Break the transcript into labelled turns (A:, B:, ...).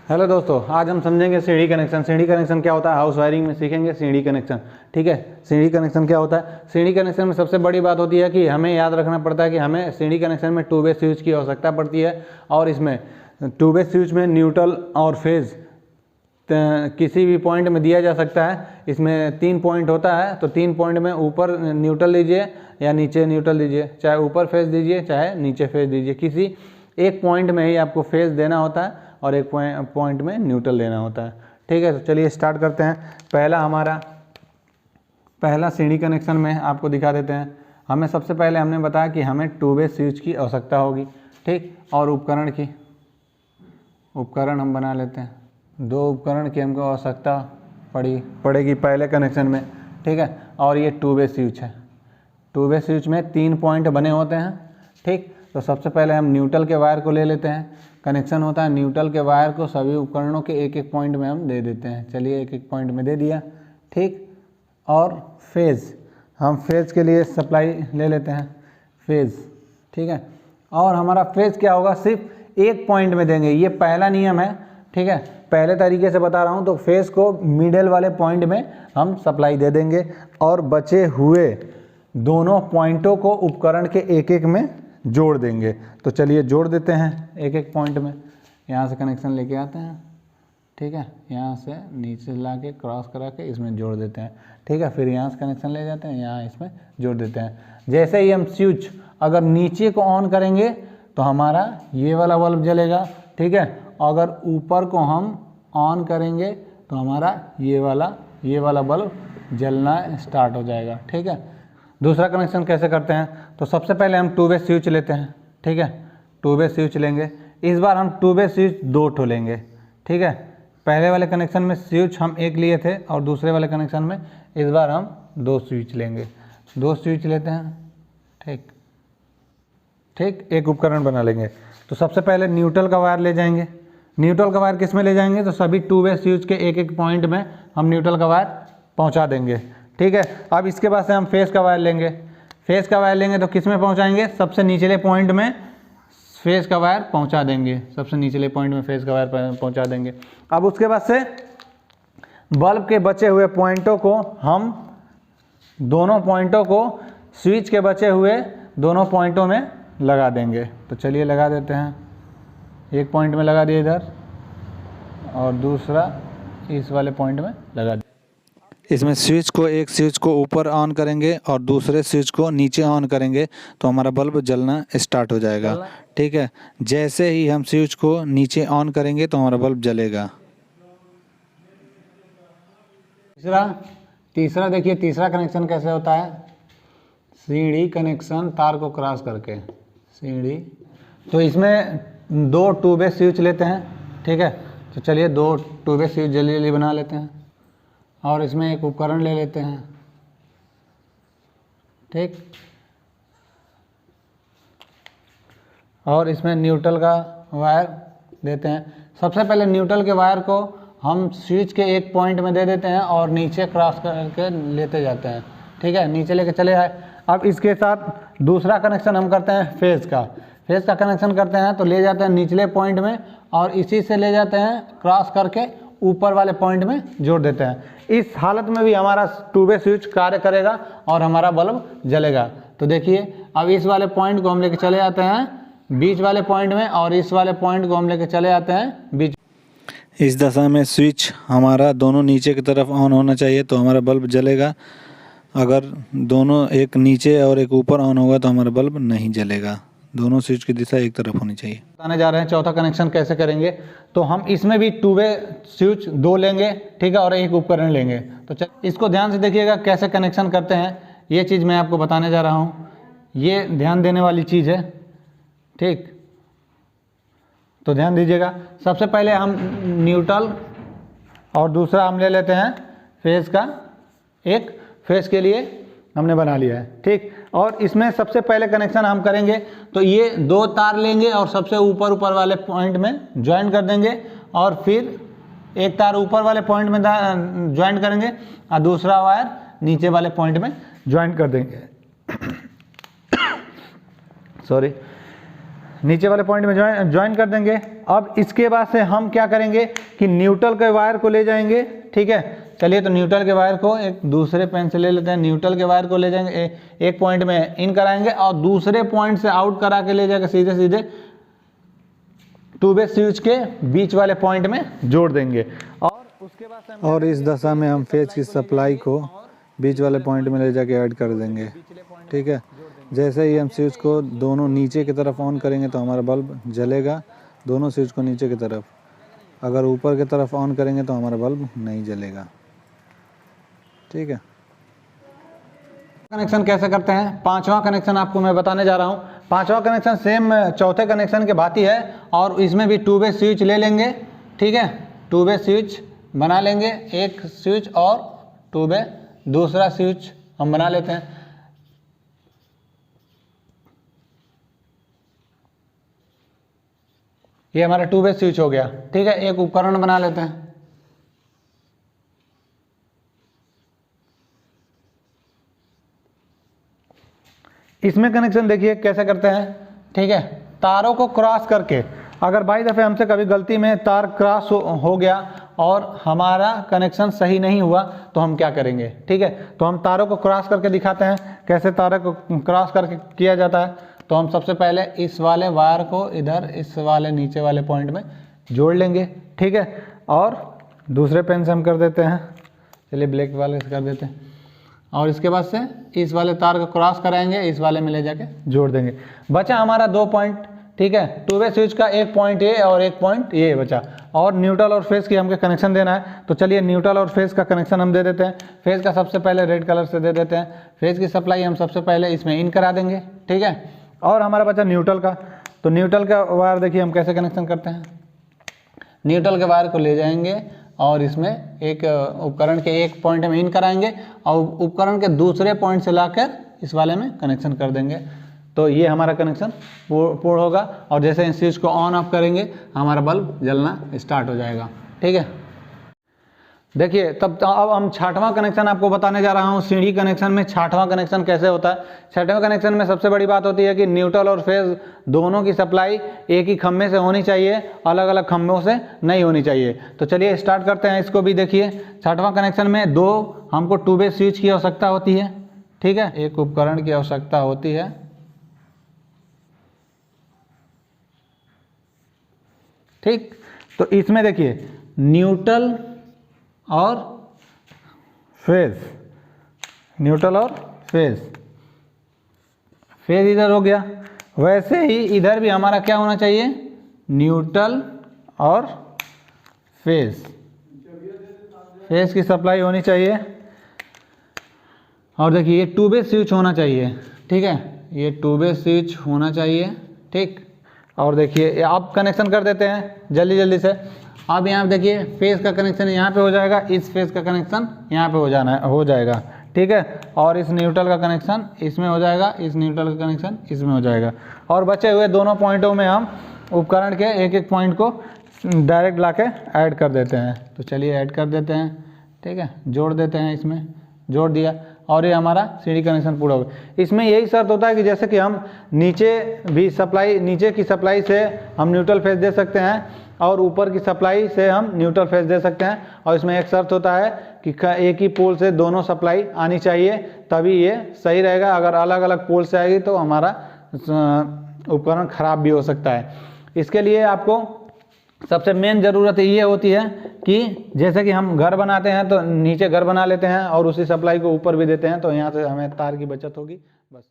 A: Hello दोस्तों, आज हम समझेंगे सीढ़ी कनेक्शन। सीढ़ी कनेक्शन क्या होता है, हाउस वायरिंग में सीखेंगे सीढ़ी कनेक्शन। ठीक है, सीढ़ी कनेक्शन क्या होता है। सीढ़ी कनेक्शन में सबसे बड़ी बात होती है कि हमें याद रखना पड़ता है कि हमें सीढ़ी कनेक्शन में 2 वे स्विच की आवश्यकता पड़ती है। और इसमें 2 वे स्विच में न्यूट्रल और फेज किसी भी पॉइंट में दिया जा सकता है। इसमें 3 पॉइंट होता है, तो 3 पॉइंट में ऊपर न्यूट्रल दीजिए या नीचे न्यूट्रल दीजिए, चाहे ऊपर फेज दीजिए चाहे नीचे फेज दीजिए। किसी एक पॉइंट में ही आपको फेज देना होता है और एक पॉइंट में न्यूट्रल देना होता है। ठीक है, तो चलिए स्टार्ट करते हैं। पहला सीढ़ी कनेक्शन में आपको दिखा देते हैं। हमें सबसे पहले हमने बताया कि हमें 2 वे स्विच की आवश्यकता होगी। ठीक, और उपकरण हम बना लेते हैं। 2 उपकरण की हमको आवश्यकता पड़ेगी पहले कनेक्शन में। ठीक है, और ये 2 वे स्विच है। 2 वे स्विच में 3 पॉइंट बने होते हैं। ठीक, तो सबसे पहले हम न्यूट्रल के वायर को ले लेते हैं। कनेक्शन होता है न्यूट्रल के वायर को सभी उपकरणों के एक एक पॉइंट में हम दे देते हैं। चलिए एक एक पॉइंट में दे दिया। ठीक, और फेज़, हम फेज़ के लिए सप्लाई ले लेते हैं फेज़। ठीक है, और हमारा फेज़ क्या होगा, सिर्फ एक पॉइंट में देंगे। ये पहला नियम है। ठीक है, पहले तरीके से बता रहा हूँ। तो फेज़ को मिडल वाले पॉइंट में हम सप्लाई दे देंगे और बचे हुए दोनों पॉइंटों को उपकरण के एक एक में जोड़ देंगे। तो चलिए जोड़ देते हैं एक एक पॉइंट में। यहाँ से कनेक्शन लेके आते हैं। ठीक है, यहाँ से नीचे ला के क्रॉस करा के इसमें जोड़ देते हैं। ठीक है, फिर यहाँ से कनेक्शन ले जाते हैं, यहाँ इसमें जोड़ देते हैं। जैसे ही हम स्विच अगर नीचे को ऑन करेंगे तो हमारा ये वाला बल्ब जलेगा। ठीक है, अगर ऊपर को हम ऑन करेंगे तो हमारा ये वाला बल्ब जलना स्टार्ट हो जाएगा। ठीक है, दूसरा कनेक्शन कैसे करते हैं, तो सबसे पहले हम 2 वे स्विच लेते हैं। ठीक है, 2 वे स्विच लेंगे। इस बार हम 2 वे स्विच 2 ठो लेंगे। ठीक है, पहले वाले कनेक्शन में स्विच हम एक लिए थे और दूसरे वाले कनेक्शन में इस बार हम 2 स्विच लेंगे। 2 स्विच लेते हैं। ठीक, एक उपकरण बना लेंगे। तो सबसे पहले न्यूट्रल का वायर ले जाएंगे। न्यूट्रल का वायर किस में ले जाएंगे, तो सभी 2 वे स्विच के एक एक पॉइंट में हम न्यूट्रल का वायर पहुँचा देंगे। ठीक है, अब इसके बाद से हम फेस का वायर लेंगे। फेस का वायर लेंगे तो किस में पहुंचाएंगे, सबसे निचले पॉइंट में फेस का वायर पहुंचा देंगे। सबसे निचले पॉइंट में फेस का वायर पहुंचा देंगे। अब उसके बाद से बल्ब के बचे हुए पॉइंटों को हम दोनों पॉइंटों को स्विच के बचे हुए दोनों पॉइंटों में लगा देंगे। तो चलिए लगा देते हैं। एक पॉइंट में लगा दिए इधर और दूसरा इस वाले पॉइंट में लगा दिया। इसमें एक स्विच को ऊपर ऑन करेंगे और दूसरे स्विच को नीचे ऑन करेंगे तो हमारा बल्ब जलना स्टार्ट हो जाएगा। ठीक है, जैसे ही हम स्विच को नीचे ऑन करेंगे तो हमारा बल्ब जलेगा। तीसरा देखिए, तीसरा कनेक्शन कैसे होता है, सीढ़ी कनेक्शन तार को क्रॉस करके सीढ़ी। तो इसमें 2 2 वे स्विच लेते हैं। ठीक है, तो चलिए 2 2 वे स्विच जल्दी जल्दी बना लेते हैं और इसमें एक उपकरण ले लेते हैं। ठीक, और इसमें न्यूट्रल का वायर देते हैं। सबसे पहले न्यूट्रल के वायर को हम स्विच के एक पॉइंट में दे देते हैं और नीचे क्रॉस करके लेते जाते हैं। ठीक है, नीचे लेके चले आए। अब इसके साथ दूसरा कनेक्शन हम करते हैं फेज़ का कनेक्शन करते हैं। तो ले जाते हैं निचले पॉइंट में और इसी से ले जाते हैं क्रॉस करके ऊपर वाले पॉइंट में जोड़ देते हैं। इस हालत में भी हमारा 2 वे स्विच कार्य करेगा और हमारा बल्ब जलेगा। तो देखिए, अब इस वाले पॉइंट को हम लेके चले जाते हैं बीच वाले पॉइंट में और इस वाले पॉइंट को हम लेके चले जाते हैं बीच।
B: इस दशा में स्विच हमारा दोनों नीचे की तरफ ऑन होना चाहिए तो हमारा बल्ब जलेगा। अगर दोनों एक नीचे और एक ऊपर ऑन होगा तो हमारा बल्ब नहीं जलेगा। दोनों स्विच की दिशा एक तरफ होनी चाहिए।
A: बताने जा रहे हैं चौथा कनेक्शन कैसे करेंगे। तो हम इसमें भी 2 वे स्विच 2 लेंगे। ठीक है, और एक उपकरण लेंगे। तो इसको ध्यान से देखिएगा कैसे कनेक्शन करते हैं। ये चीज़ मैं आपको बताने जा रहा हूँ, ये ध्यान देने वाली चीज़ है। ठीक, तो ध्यान दीजिएगा। सबसे पहले हम न्यूट्रल और दूसरा हम ले लेते हैं फेज़ का। एक फेज़ के लिए हमने बना लिया है। ठीक, और इसमें सबसे पहले कनेक्शन हम करेंगे तो ये 2 तार लेंगे और सबसे ऊपर वाले पॉइंट में ज्वाइन कर देंगे और फिर एक तार ऊपर वाले पॉइंट में ज्वाइन करेंगे और दूसरा वायर नीचे वाले पॉइंट में ज्वाइन कर देंगे। सॉरी, नीचे वाले पॉइंट में ज्वाइन कर देंगे। अब इसके बाद से हम क्या करेंगे कि न्यूट्रल के वायर को ले जाएंगे, ठीक है। चलिए तो न्यूट्रल के वायर को एक दूसरे पेन से ले लेते हैं। न्यूट्रल के वायर को ले जाएंगे, एक पॉइंट में इन कराएंगे और दूसरे पॉइंट से आउट करा के ले जाकर सीधे सीधे टू वे स्विच के बीच वाले पॉइंट में जोड़ देंगे। और उसके बाद
B: और इस दशा में हम फेज की सप्लाई को बीच वाले पॉइंट में ले जाके ऐड कर देंगे, ठीक है। जैसे ही हम स्विच को दोनों नीचे की तरफ ऑन करेंगे तो हमारा बल्ब जलेगा, दोनों स्विच को नीचे की तरफ। अगर ऊपर की तरफ ऑन करेंगे तो हमारा बल्ब नहीं जलेगा, ठीक है।
A: कनेक्शन कैसे करते हैं, पांचवा कनेक्शन आपको मैं बताने जा रहा हूँ। पांचवा कनेक्शन सेम चौथे कनेक्शन के भांति है और इसमें भी टू वे स्विच ले लेंगे, ठीक है। टू वे स्विच बना लेंगे, एक स्विच और टू वे दूसरा स्विच हम बना लेते हैं। ये हमारा टू वे स्विच हो गया, ठीक है। एक उपकरण बना लेते हैं। इसमें कनेक्शन देखिए कैसे करते हैं, ठीक है। तारों को क्रॉस करके, अगर बाई दफ़े हमसे कभी गलती में तार क्रॉस हो गया और हमारा कनेक्शन सही नहीं हुआ तो हम क्या करेंगे, ठीक है। तो हम तारों को क्रॉस करके दिखाते हैं कैसे तारों को क्रॉस करके किया जाता है। तो हम सबसे पहले इस वाले वायर को इधर इस वाले नीचे वाले पॉइंट में जोड़ लेंगे, ठीक है। और दूसरे पेन से हम कर देते हैं, चलिए ब्लैक वाले से कर देते हैं। और इसके बाद से इस वाले तार को क्रॉस कराएंगे, इस वाले में ले जाके जोड़ देंगे। बचा हमारा 2 पॉइंट, ठीक है। टू वे स्विच का एक पॉइंट ये और एक पॉइंट ये बचा। और न्यूट्रल और फेज की हमको कनेक्शन देना है, तो चलिए न्यूट्रल और फेज का कनेक्शन हम दे देते हैं। फेज का सबसे पहले रेड कलर से दे देते हैं। फेज की सप्लाई हम सबसे पहले इसमें इन करा देंगे, ठीक है। और हमारा बचा न्यूट्रल का, तो न्यूट्रल का वायर देखिए हम कैसे कनेक्शन करते हैं। न्यूट्रल के वायर को ले जाएंगे और इसमें एक उपकरण के एक पॉइंट में इन कराएंगे और उपकरण के दूसरे पॉइंट से लाकर इस वाले में कनेक्शन कर देंगे। तो ये हमारा कनेक्शन पूर्ण होगा और जैसे इस स्विच को ऑन ऑफ करेंगे हमारा बल्ब जलना स्टार्ट हो जाएगा, ठीक है। देखिए तब अब हम छठवां कनेक्शन आपको बताने जा रहा हूँ। सीढ़ी कनेक्शन में छठवां कनेक्शन कैसे होता है। छठवें कनेक्शन में सबसे बड़ी बात होती है कि न्यूट्रल और फेज दोनों की सप्लाई एक ही खम्भे से होनी चाहिए, अलग अलग खम्भों से नहीं होनी चाहिए। तो चलिए स्टार्ट करते हैं इसको भी। देखिए छठवां कनेक्शन में 2 हमको टू वे स्विच की आवश्यकता होती है, ठीक है। एक उपकरण की आवश्यकता होती है, ठीक। तो इसमें देखिए न्यूट्रल और फेज, न्यूट्रल और फेज, फेज इधर हो गया। वैसे ही इधर भी हमारा क्या होना चाहिए, न्यूट्रल और फेज, फेज की सप्लाई होनी चाहिए। और देखिए ये टू वे स्विच होना चाहिए, ठीक है। ये टू वे स्विच होना चाहिए, ठीक। और देखिए आप कनेक्शन कर देते हैं जल्दी जल्दी से। अब यहाँ पे देखिए फेज का कनेक्शन यहाँ पे हो जाएगा, इस फेज का कनेक्शन यहाँ पे हो जाएगा, ठीक है। और इस न्यूट्रल का कनेक्शन इसमें हो जाएगा, इस न्यूट्रल का कनेक्शन इसमें हो जाएगा। और बचे हुए दोनों पॉइंटों में हम उपकरण के एक एक पॉइंट को डायरेक्ट ला के ऐड कर देते हैं। तो चलिए ऐड कर देते हैं, ठीक है। जोड़ देते हैं, इसमें जोड़ दिया और ये हमारा सीढ़ी कनेक्शन पूरा हो गया। इसमें यही शर्त होता है कि जैसे कि हम नीचे भी सप्लाई, नीचे की सप्लाई से हम न्यूट्रल फेज दे सकते हैं और ऊपर की सप्लाई से हम न्यूट्रल फेज दे सकते हैं। और इसमें एक शर्त होता है कि एक ही पोल से दोनों सप्लाई आनी चाहिए, तभी ये सही रहेगा। अगर अलग अलग पोल से आएगी तो हमारा उपकरण खराब भी हो सकता है। इसके लिए आपको सबसे मेन ज़रूरत ये होती है कि जैसे कि हम घर बनाते हैं तो नीचे घर बना लेते हैं और उसी सप्लाई को ऊपर भी देते हैं, तो यहाँ से हमें तार की बचत होगी। बस।